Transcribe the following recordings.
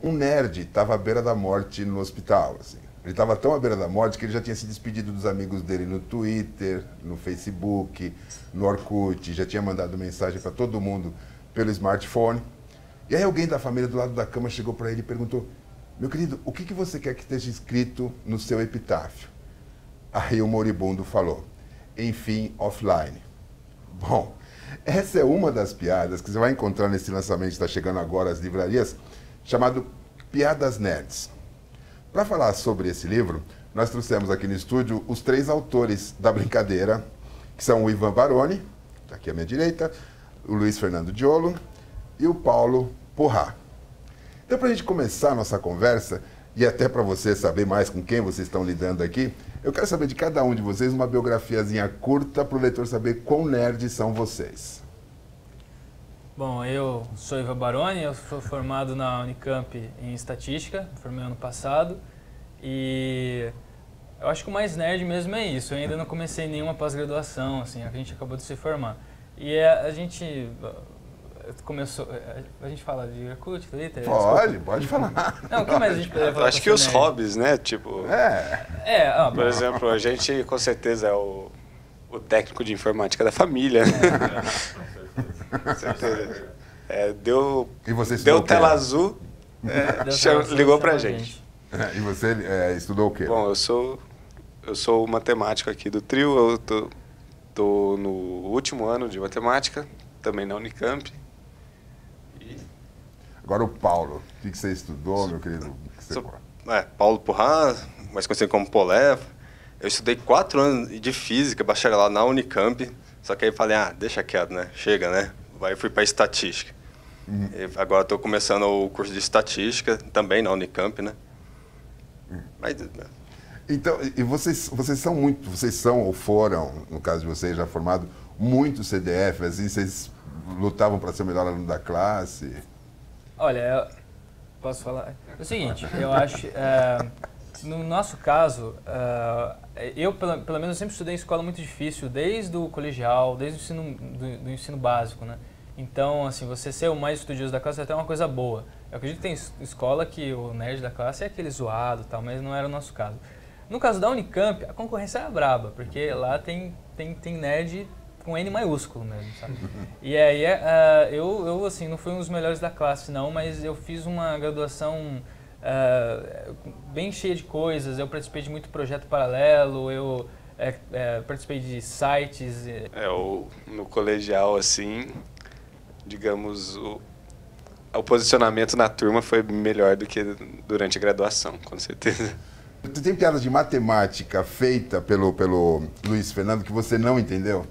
um nerd estava à beira da morte no hospital, assim. Ele estava tão à beira da morte que ele já tinha se despedido dos amigos dele no Twitter, no Facebook, no Orkut, já tinha mandado mensagem para todo mundo pelo smartphone. E aí alguém da família do lado da cama chegou para ele e perguntou: meu querido, o que você quer que esteja escrito no seu epitáfio? Aí o moribundo falou: enfim, offline. Bom, essa é uma das piadas que você vai encontrar nesse lançamento que está chegando agora às livrarias, chamado Piadas Nerds. Para falar sobre esse livro, nós trouxemos aqui no estúdio os 3 autores da brincadeira, que são o Ivan Baroni, tá aqui à minha direita, o Luiz Fernando Diolo e o Paulo Porrat. Então, para a gente começar a nossa conversa, e até para você saber mais com quem vocês estão lidando aqui, eu quero saber de cada um de vocês uma biografiazinha curta para o leitor saber quão nerds são vocês. Bom, eu sou Ivan Baroni, eu sou formado na Unicamp em Estatística, formei ano passado, e eu acho que o mais nerd mesmo é isso. Eu ainda não comecei nenhuma pós-graduação, assim, a gente acabou de se formar. E a gente começou... A gente fala de Orkut, Twitter? Pode falar. Não, o que mais a gente poderia falar? Acho que os nerd? Hobbies, né? Tipo... Por exemplo, a gente com certeza é o técnico de informática da família. Com certeza. Deu tela azul, ligou pra gente. E você estudou o quê? Bom, eu sou o matemático aqui do trio, eu tô no último ano de matemática, também na Unicamp. Agora o Paulo, o que você estudou, meu querido? Paulo Porrat, mais conhecido como Polé. Eu estudei 4 anos de física, bacharelado na Unicamp, só que aí falei, deixa quieto, né? Chega, né? Aí fui para estatística. Agora estou começando o curso de estatística, também na Unicamp, né? Mas, então, e vocês são ou foram, no caso de vocês já formado, muito CDF, assim, vocês lutavam para ser o melhor aluno da classe? Olha, posso falar? É o seguinte, eu acho, no nosso caso, eu pelo menos sempre estudei em escola muito difícil, desde o colegial, desde o ensino básico, né? Então, assim, você ser o mais estudioso da classe é até uma coisa boa. Eu acredito que tem escola que o nerd da classe é aquele zoado e tal, mas não era o nosso caso. No caso da Unicamp, a concorrência era braba, porque lá tem nerd com N maiúsculo mesmo, sabe? E aí, eu assim, não fui um dos melhores da classe não, mas eu fiz uma graduação bem cheia de coisas, eu participei de muito projeto paralelo, eu participei de sites. No colegial, assim, digamos, o posicionamento na turma foi melhor do que durante a graduação, com certeza. Tem piada de matemática feita pelo Luiz Fernando que você não entendeu?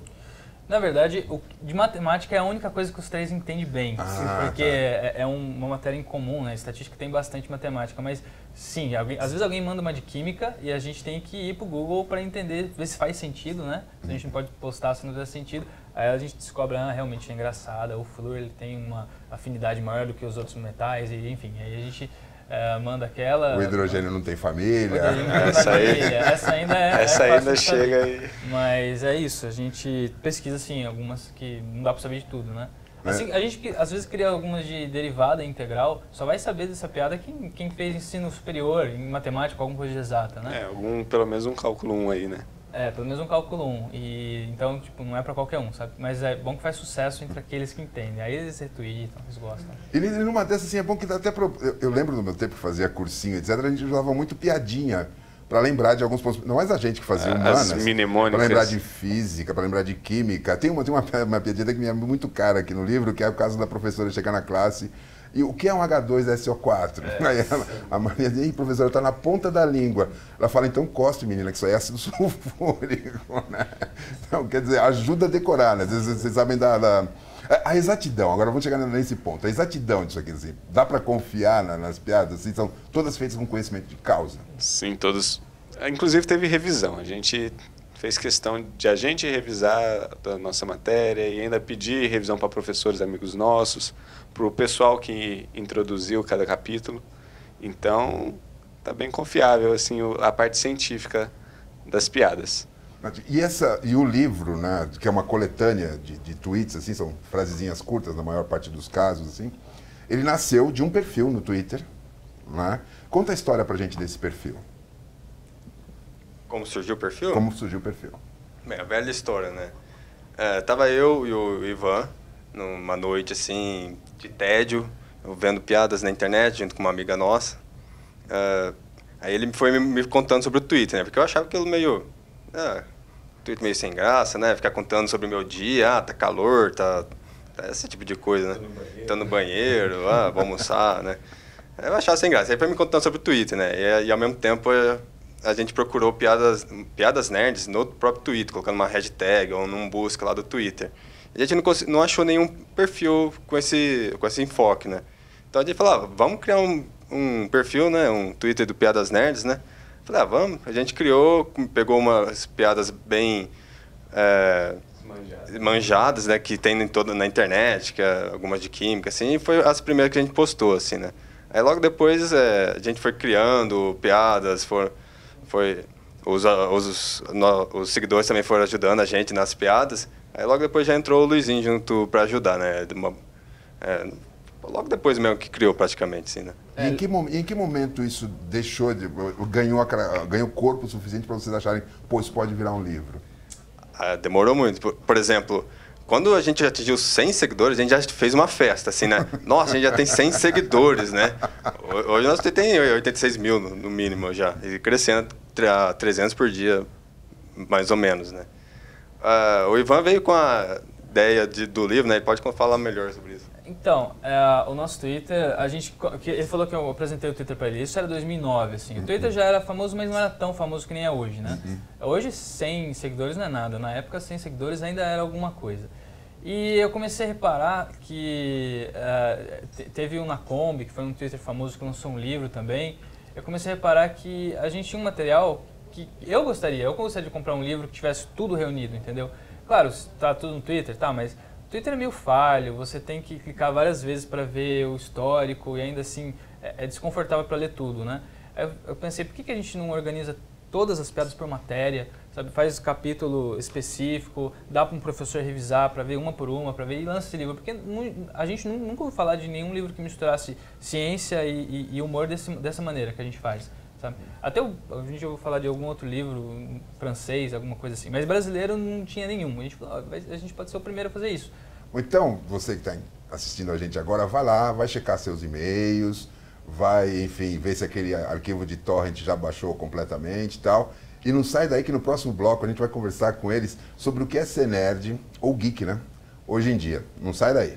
Na verdade, de matemática é a única coisa que os 3 entendem bem, porque é uma matéria em comum, né? Estatística tem bastante matemática, mas sim, às vezes alguém manda uma de química e a gente tem que ir para o Google para entender, ver se faz sentido, né? A gente não pode postar se não fizer sentido, aí a gente descobre, realmente é engraçada, o flúor ele tem uma afinidade maior do que os outros metais, e enfim, aí a gente manda aquela... O hidrogênio não tem família. Essa ainda chega aí. Mas é isso, a gente pesquisa assim, algumas que não dá para saber de tudo, né? Assim, a gente às vezes cria algumas de derivada integral, só vai saber dessa piada quem fez ensino superior em matemática, alguma coisa de exata, né? Pelo menos um cálculo 1 aí, né? Pelo menos um cálculo 1. E, então, tipo, não é pra qualquer um, sabe? Mas é bom que faz sucesso entre aqueles que entendem. Aí eles retweetam, eles gostam. E numa dessas, assim, é bom que dá até pra... Eu lembro do meu tempo que fazia cursinho, etc. A gente usava muito piadinha para lembrar de alguns pontos. Não mais a gente que fazia humanas. As mnemônicas. Para lembrar de física, para lembrar de química. Tem uma piadinha que me é muito cara aqui no livro, que é o caso da professora chegar na classe. E o que é um H2SO4? Aí a Maria diz, professora, está na ponta da língua. Ela fala, então cospe, menina, que isso aí é ácido sulfúrico, né? Então, quer dizer, ajuda a decorar, né? Às vezes vocês sabem a exatidão, agora vamos chegar nesse ponto. A exatidão disso aqui, assim, dá para confiar nas piadas? Assim, são todas feitas com conhecimento de causa? Sim, todas. Inclusive teve revisão. A gente fez questão de a gente revisar a nossa matéria e ainda pedir revisão para professores amigos nossos, para o pessoal que introduziu cada capítulo. Então, está bem confiável assim, a parte científica das piadas. E o livro, né, que é uma coletânea de tweets, assim, são frasezinhas curtas na maior parte dos casos, assim, ele nasceu de um perfil no Twitter, né? Conta a história pra gente desse perfil. Como surgiu o perfil? Como surgiu o perfil? Bem, a velha história, né? Tava eu e o Ivan numa noite, assim, de tédio, vendo piadas na internet junto com uma amiga nossa. Aí ele foi me contando sobre o Twitter, né? Porque eu achava aquilo meio... Twitter meio sem graça, né? Ficar contando sobre o meu dia, tá calor, tá esse tipo de coisa, né? Tô no banheiro, vou almoçar, né? Eu achava sem graça. Aí foi me contando sobre o Twitter, né? E ao mesmo tempo a gente procurou piadas nerds no próprio Twitter, colocando uma hashtag ou num busca lá do Twitter. E a gente não achou nenhum perfil com esse enfoque, né? Então a gente falou, vamos criar um perfil, né? Um Twitter do Piadas Nerds, né? Falei, vamos. A gente criou, pegou umas piadas bem manjadas, né? Que tem na internet, que algumas de química, assim. E foi as primeiras que a gente postou, assim, né? Aí logo depois a gente foi criando piadas, os seguidores também foram ajudando a gente nas piadas. Aí logo depois já entrou o Luizinho junto para ajudar, né? Logo depois mesmo que criou praticamente, assim, né? E em que momento isso ganhou corpo suficiente para vocês acharem, pô, isso pode virar um livro? Demorou muito. Por exemplo, quando a gente atingiu 100 seguidores, a gente já fez uma festa, assim, né? Nossa, a gente já tem 100 seguidores, né? Hoje nós temos 86 mil no mínimo já, e crescendo a 300 por dia, mais ou menos, né? O Ivan veio com a ideia do livro, né? Ele pode falar melhor sobre isso. Então, o nosso Twitter, ele falou que eu apresentei o Twitter para ele, isso era 2009, assim. O Twitter já era famoso, mas não era tão famoso que nem é hoje, né? Hoje 100 seguidores não é nada, na época 100 seguidores ainda era alguma coisa. E eu comecei a reparar que teve um na Kombi, que foi um Twitter famoso que lançou um livro também. Eu comecei a reparar que a gente tinha um material que eu gostaria de comprar um livro que tivesse tudo reunido, entendeu? Claro, tá tudo no Twitter, tá, mas o Twitter é meio falho, você tem que clicar várias vezes para ver o histórico e ainda assim é desconfortável para ler tudo, né? Eu pensei, por que a gente não organiza todas as piadas por matéria, sabe? Faz capítulo específico, dá para um professor revisar para ver uma por uma, para ver e lança esse livro, porque a gente nunca ouviu falar de nenhum livro que misturasse ciência e humor dessa maneira que a gente faz. Sabe? Até a gente ouviu falar de algum outro livro francês, alguma coisa assim, mas brasileiro não tinha nenhum. A gente falou, a gente pode ser o primeiro a fazer isso. Então, você que está assistindo a gente agora, vai lá, vai checar seus e-mails, vai, enfim, ver se aquele arquivo de torrent já baixou completamente e tal. E não sai daí que no próximo bloco a gente vai conversar com eles sobre o que é ser nerd ou geek, né? Hoje em dia. Não sai daí.